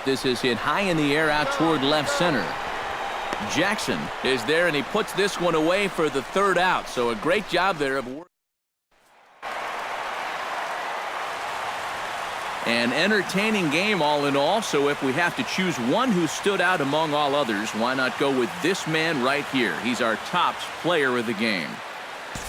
This is hit high in the air out toward left center. Jackson is there, and he puts this one away for the third out. So a great job there of work. An entertaining game all in all, so if we have to choose one who stood out among all others, why not go with this man right here? He's our top player of the game.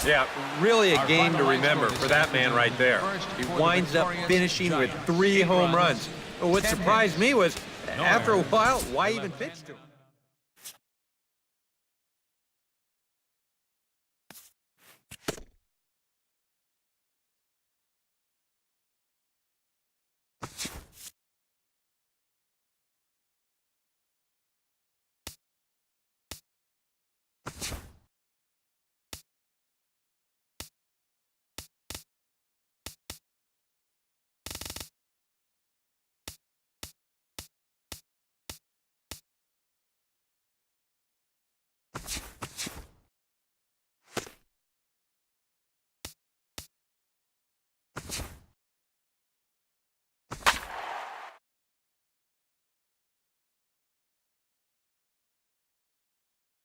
Yeah, really a game to remember for that man right there. He winds up finishing with 3 home runs. But what surprised me was, after a while, why even pitch to him?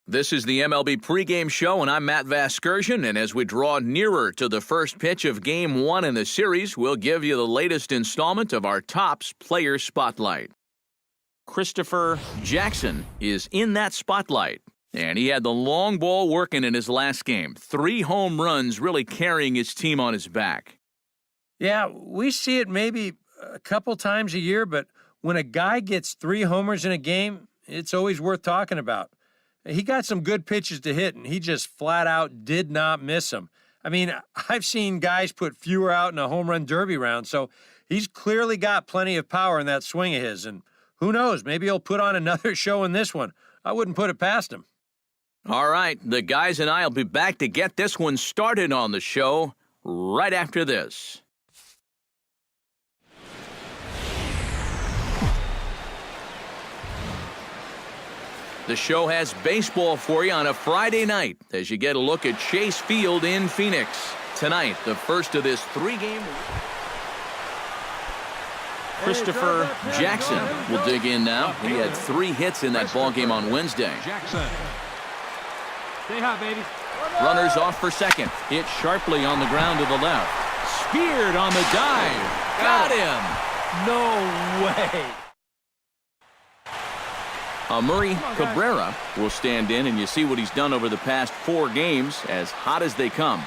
This is the MLB pregame show, and I'm Matt Vasgersian, and as we draw nearer to the first pitch of Game 1 in the series, we'll give you the latest installment of our Topps Player Spotlight. Christopher Jackson is in that spotlight, and he had the long ball working in his last game. 3 home runs really carrying his team on his back. Yeah, we see it maybe a couple times a year, but when a guy gets 3 homers in a game, it's always worth talking about. He got some good pitches to hit, and he just flat out did not miss them. I mean, I've seen guys put fewer out in a home run derby round, so he's clearly got plenty of power in that swing of his. And who knows, maybe he'll put on another show in this one. I wouldn't put it past him. All right, the guys and I will be back to get this one started on the show right after this. The show has baseball for you on a Friday night as you get a look at Chase Field in Phoenix. Tonight, the first of this 3-game. Christopher Jackson will dig in now. He had 3 hits in that ballgame on Wednesday. Jackson. Stay hot, baby. Runners off for second. Hit sharply on the ground to the left. Speared on the dive. Got him. No way. Murray Cabrera will stand in, and you see what he's done over the past 4 games, as hot as they come.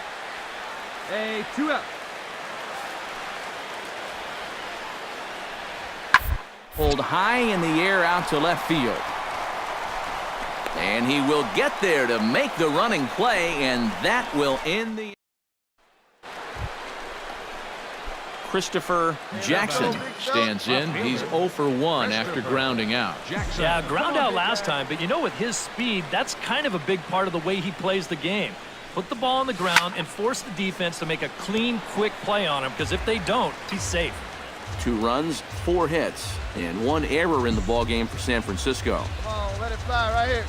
Hey, 2 out. Pulled high in the air out to left field. And he will get there to make the running play, and that will end the... Christopher Jackson stands in. He's 0 for 1 after grounding out. Yeah, ground out last time, but you know, with his speed, that's kind of a big part of the way he plays the game. Put the ball on the ground and force the defense to make a clean, quick play on him, because if they don't, he's safe. 2 runs, 4 hits, and 1 error in the ballgame for San Francisco. Oh, let it fly right here.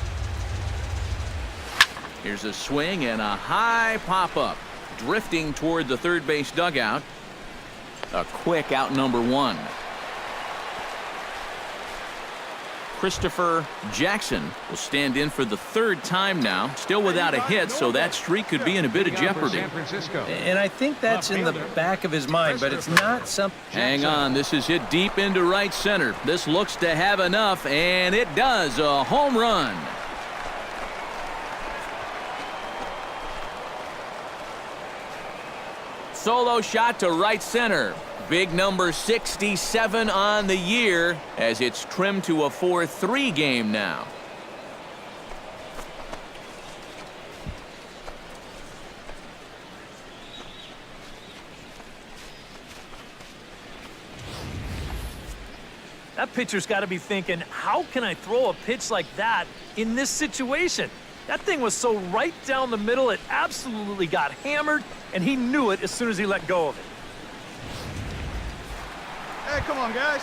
Here's a swing and a high pop-up, drifting toward the third base dugout. A quick out number 1. Christopher Jackson will stand in for the 3rd time now, still without a hit, so that streak could be in a bit of jeopardy. And I think that's in the back of his mind, but it's not something. Hang on, this is hit deep into right center. This looks to have enough, and it does. A home run. Solo shot to right center. Big number 67 on the year as it's trimmed to a 4-3 game now. That pitcher's got to be thinking, how can I throw a pitch like that in this situation? That thing was so right down the middle, it absolutely got hammered, and he knew it as soon as he let go of it. Hey, come on, guys.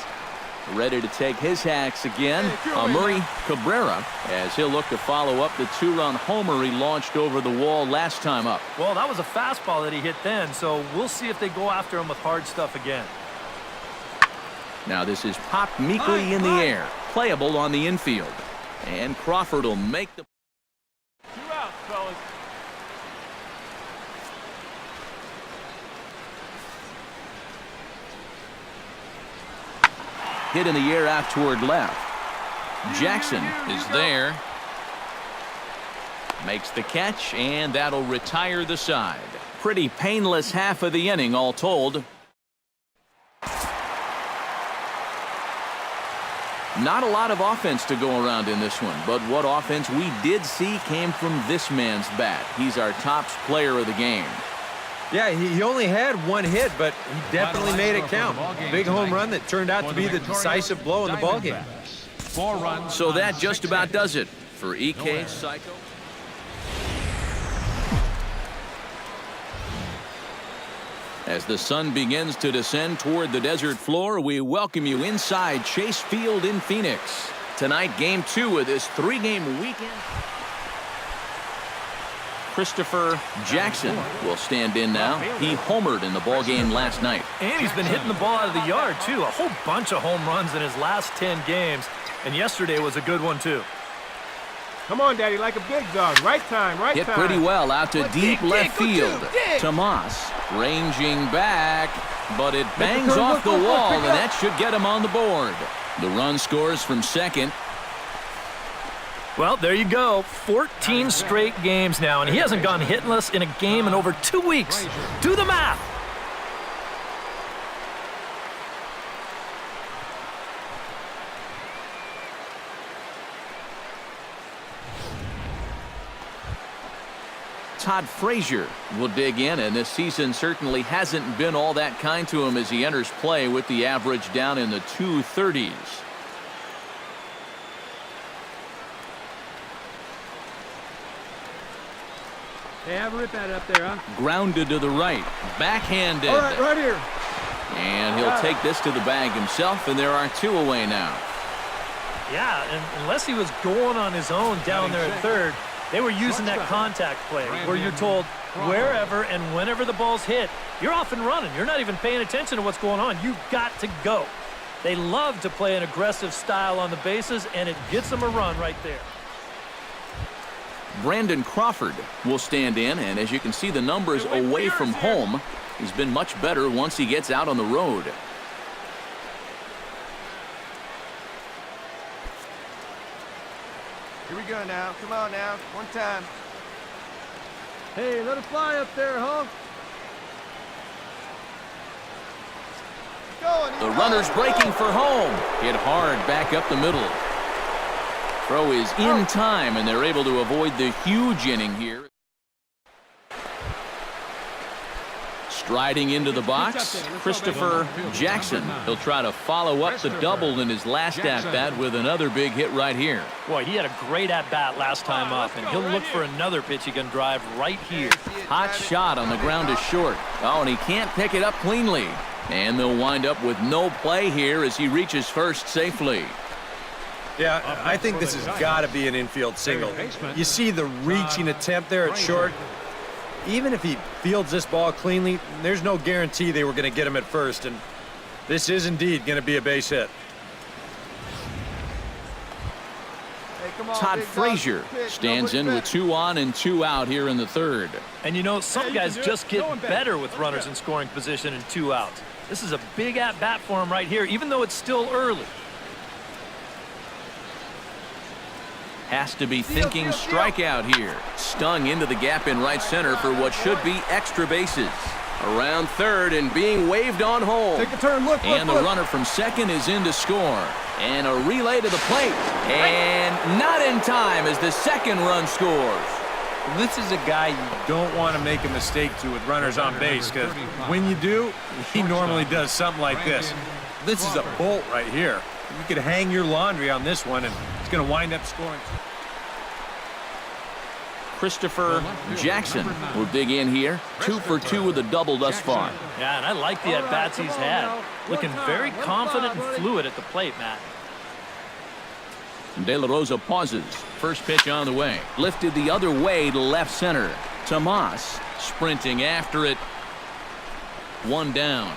Ready to take his hacks again. Murray Cabrera, as he'll look to follow up the 2-run homer he launched over the wall last time up. Well, that was a fastball that he hit then, so we'll see if they go after him with hard stuff again. Now this is popped meekly in the air, playable on the infield. And Crawford will make the... 2 outs, fellas. Hit in the air out toward left. Jackson is there. Makes the catch, and that'll retire the side. Pretty painless half of the inning, all told. Not a lot of offense to go around in this one, but what offense we did see came from this man's bat. He's our top player of the game. Yeah, he only had 1 hit, but he definitely made it count. Big home run that turned out to be the decisive blow in the ballgame. 4 runs. So that just about does it for EK Psycho. As the sun begins to descend toward the desert floor, we welcome you inside Chase Field in Phoenix. Tonight, Game 2 of this 3-game weekend. Christopher Jackson will stand in now. He homered in the ballgame last night. And he's been hitting the ball out of the yard, too. A whole bunch of home runs in his last 10 games. And yesterday was a good one, too. Come on, Daddy, like a big dog. Right time, right Hit time. pretty well out to deep left field. Tomas ranging back, but it bangs off the wall, and that should get him on the board. The run scores from second. Well, there you go. 14 straight games now, and he hasn't gone hitless in a game in over 2 weeks. Do the math. Todd Frazier will dig in, and this season certainly hasn't been all that kind to him as he enters play with the average down in the 230s. Hey, have a rip at it up there, huh? Grounded to the right, backhanded. All right, right here. And he'll take this to the bag himself, and there are 2 away now. Yeah, and unless he was going on his own down there at third, they were using that contact play where you're told wherever and whenever the ball's hit, you're off and running. You're not even paying attention to what's going on. You've got to go. They love to play an aggressive style on the bases, and it gets them a run right there. Brandon Crawford will stand in, and as you can see the numbers away from home, he's been much better once he gets out on the road. Here we go now. Come on now. One time. Hey, let it fly up there, huh? Going. The runner's breaking for home. Hit hard back up the middle. Throw is in time, and they're able to avoid the huge inning here. Striding into the box, Christopher Jackson. He'll try to follow up the double in his last at-bat with another big hit right here. Boy, he had a great at-bat last time up, and he'll look for another pitch he can drive right here. Hot shot on the ground is short. Oh, and he can't pick it up cleanly. And they'll wind up with no play here as he reaches first safely. Yeah, I think this has got to be an infield single. You see the reaching attempt there at short. Even if he fields this ball cleanly, there's no guarantee they were going to get him at first, and this is indeed going to be a base hit. Hey, come on, Todd big dog. Frazier Pitch. stands in Nobody with 2 on and 2 out here in the third. And you know, some guys just get better with runners in scoring position and 2 outs. This is a big at-bat for him right here, even though it's still early. Has to be thinking strikeout here. Stung into the gap in right center for what should be extra bases. Around third and being waved on home. Take a turn. Look, And the runner from second is in to score. And a relay to the plate. And not in time as the second run scores. This is a guy you don't want to make a mistake to with runners on base, because when you do, he normally does something like this. This is a bolt right here. You could hang your laundry on this one, and it's going to wind up scoring. Christopher Jackson will dig in here. 2 for 2 with a double thus far. Yeah, and I like the at-bats he's had. Looking very confident and fluid at the plate, Matt. De La Rosa pauses. First pitch on the way. Lifted the other way to left center. Tomas sprinting after it. 1 down.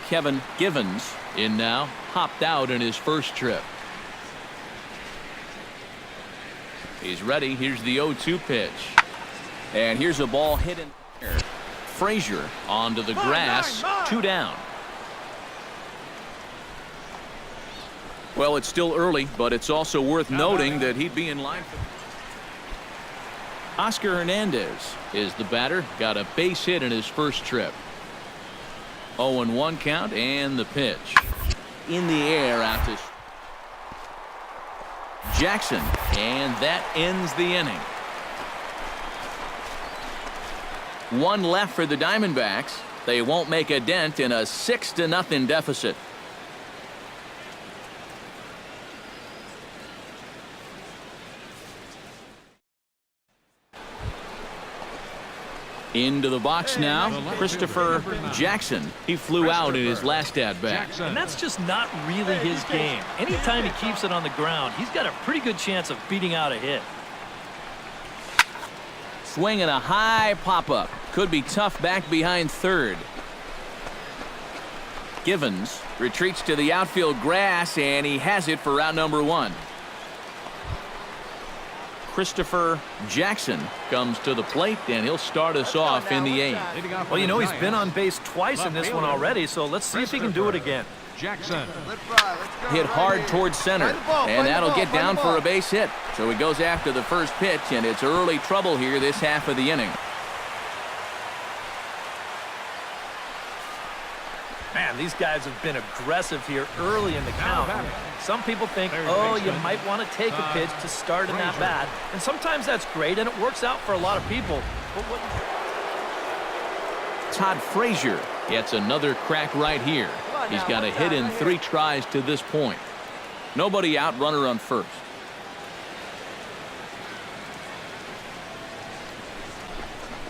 Kevin Givens in now, hopped out in his first trip. He's ready. Here's the 0-2 pitch. And here's a ball hit in the air. Frazier onto the grass. 2 down. Well, it's still early, but it's also worth noting that he'd be in line for... Oscar Hernandez is the batter. Got a base hit in his first trip. 0-1 count, and the pitch. In the air out to Jackson, and that ends the inning. 1 left for the Diamondbacks. They won't make a dent in a 6-0 deficit. Into the box now, Christopher Jackson. He flew out in his last at-bat. And that's just not really his game. Anytime he keeps it on the ground, he's got a pretty good chance of beating out a hit. Swinging a high pop-up. Could be tough back behind third. Givens retreats to the outfield grass, and he has it for out number 1. Christopher Jackson comes to the plate, and he'll start us off in the 8th. Well, you know, he's been on base twice in this one already, so let's see if he can do it again. Jackson. Hit hard towards center, and that'll get down for a base hit. So he goes after the first pitch, and it's early trouble here this half of the inning. Man, these guys have been aggressive here early in the count. Some people think, oh, you might want to take a pitch to start in that bat. And sometimes that's great, and it works out for a lot of people. But Todd Frazier gets another crack right here. He's got a hit in 3 tries to this point. Nobody out, runner on first.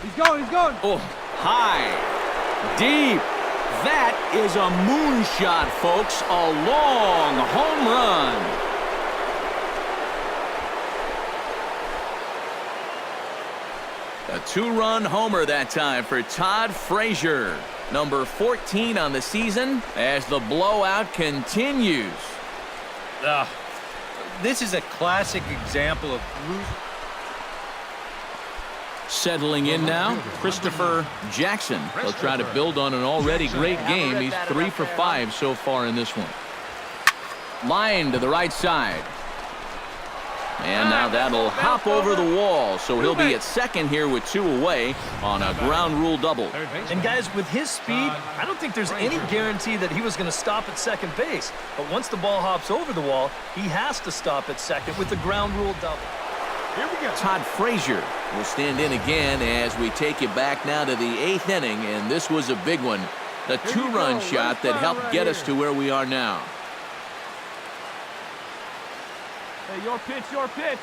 He's going. Oh, high, deep. That is a moonshot, folks. A long home run. A 2-run homer that time for Todd Frazier. Number 14 on the season as the blowout continues. This is a classic example of Settling in now, Christopher Jackson. He'll try to build on an already great game. He's 3 for 5 so far in this one. Line to the right side. And now that'll hop over the wall, so he'll be at second here with 2 away on a ground rule double. And guys, with his speed, I don't think there's any guarantee that he was going to stop at second base. But once the ball hops over the wall, he has to stop at second with the ground rule double. Here we go. Todd Frazier will stand in again as we take you back now to the 8th inning, and this was a big one. The 2-run shot that helped get us to where we are now. Hey, your pitch.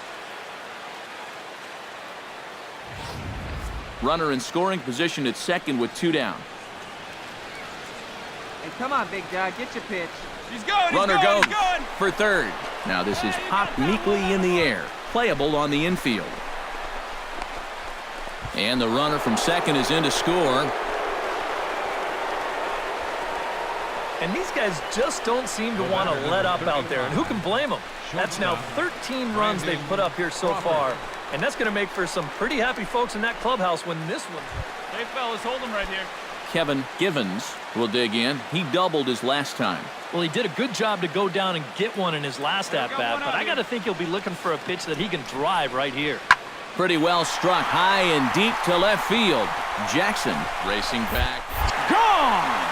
Runner in scoring position at second with 2 down. Hey, come on, big dog, get your pitch. Runner goes for third. Now this is popped meekly in the air. Playable on the infield. And the runner from second is in to score. And these guys just don't seem to want to let up out there. And who can blame them? That's now 13 runs they've put up here so far. And that's going to make for some pretty happy folks in that clubhouse when this one. Hey, fellas, hold them right here. Kevin Givens will dig in. He doubled his last time. Well, he did a good job to go down and get one in his last at-bat, but I got to think he'll be looking for a pitch that he can drive right here. Pretty well struck high and deep to left field. Jackson racing back. Gone!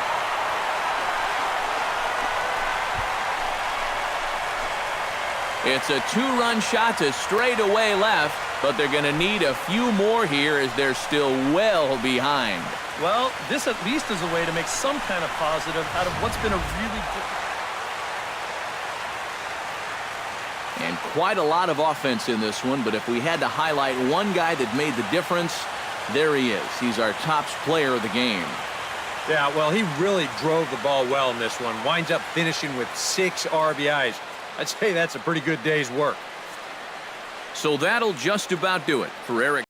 It's a 2-run shot to straightaway left, but they're going to need a few more here as they're still well behind. Well, this at least is a way to make some kind of positive out of what's been a really good... And quite a lot of offense in this one, but if we had to highlight one guy that made the difference, there he is. He's our top player of the game. Yeah, well, he really drove the ball well in this one. Winds up finishing with 6 RBIs. I'd say that's a pretty good day's work. So that'll just about do it for Eric.